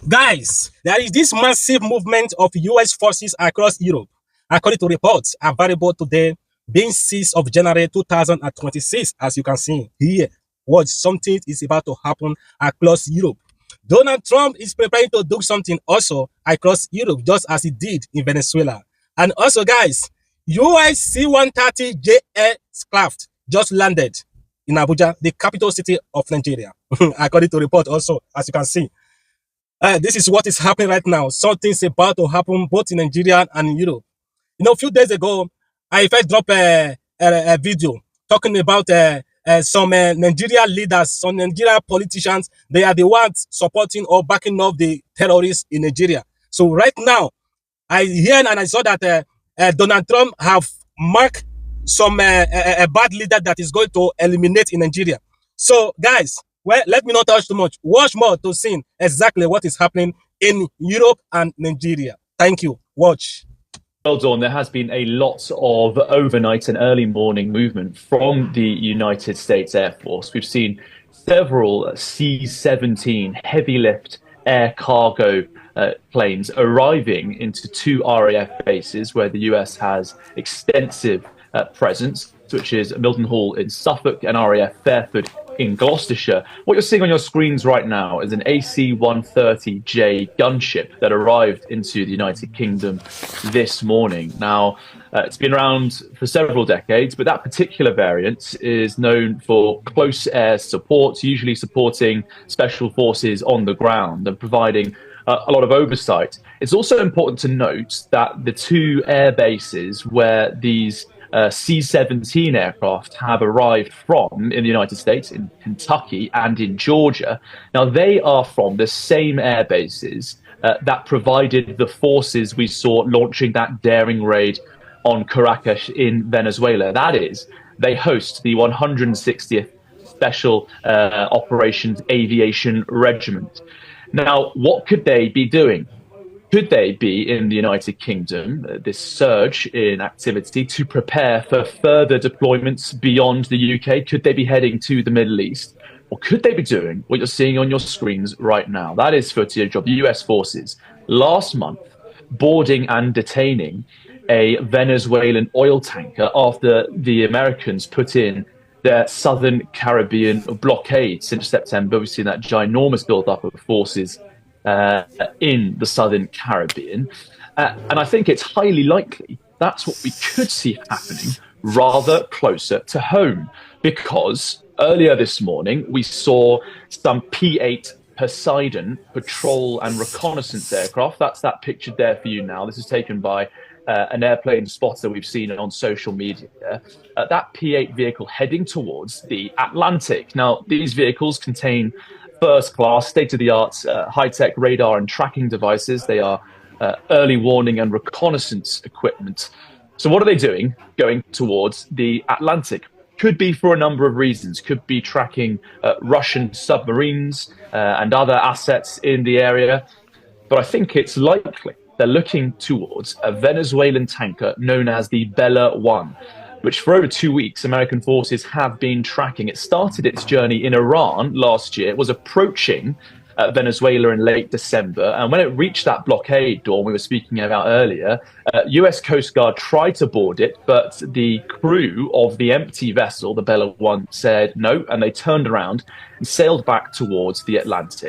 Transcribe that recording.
Guys, there is this massive movement of US forces across Europe, according to reports available today, being 6th of January 2026, as you can see here. What something is about to happen across Europe. Donald Trump is preparing to do something also across Europe, just as he did in Venezuela. And also, guys, US c130j aircraft just landed in Abuja, the capital city of Nigeria, according to report also, as you can see. This is what is happening right now. Something's about to happen both in Nigeria and in Europe. You know, a few days ago, I first dropped a video talking about some Nigerian leaders, some Nigerian politicians. They are the ones supporting or backing up the terrorists in Nigeria. So right now, I hear and I saw that Donald Trump have marked some a bad leader that is going to eliminate in Nigeria. So guys, well, let me not touch too much. Watch more to see exactly what is happening in Europe and Nigeria. Thank you. Watch. Well, Dawn, there has been a lot of overnight and early morning movement from the United States Air Force. We've seen several C-17 heavy lift air cargo planes arriving into two RAF bases where the US has extensive presence, which is Milton Hall in Suffolk and RAF Fairford in Gloucestershire. What you're seeing on your screens right now is an c130j gunship that arrived into the United Kingdom this morning. Now, it's been around for several decades, but that particular variant is known for close air support, usually supporting special forces on the ground and providing a lot of oversight. It's also important to note that the two air bases where these C-17 aircraft have arrived from in the United States, in Kentucky and in Georgia. Now, they are from the same air bases that provided the forces we saw launching that daring raid on Caracas in Venezuela. That is, they host the 160th Special Operations Aviation Regiment. Now, what could they be doing? Could they be in the United Kingdom, this surge in activity, to prepare for further deployments beyond the UK? Could they be heading to the Middle East? Or could they be doing what you're seeing on your screens right now? That is footage of US forces last month boarding and detaining a Venezuelan oil tanker after the Americans put in their Southern Caribbean blockade. Since September, we've seen that ginormous buildup of forces in the Southern Caribbean. And I think it's highly likely that's what we could see happening rather closer to home, because earlier this morning we saw some P-8 Poseidon patrol and reconnaissance aircraft. That's that pictured there for you now. This is taken by an airplane spotter we've seen on social media. That P-8 vehicle heading towards the Atlantic. Now, these vehicles contain first-class, state-of-the-art, high-tech radar and tracking devices. They are early warning and reconnaissance equipment. So what are they doing going towards the Atlantic? Could be for a number of reasons. Could be tracking Russian submarines and other assets in the area. But I think it's likely they're looking towards a Venezuelan tanker known as the Bella 1, which for over 2 weeks, American forces have been tracking. It started its journey in Iran last year. It was approaching Venezuela in late December. And when it reached that blockade, Dawn, we were speaking about earlier, US Coast Guard tried to board it, but the crew of the empty vessel, the Bella 1, said no, and they turned around and sailed back towards the Atlantic.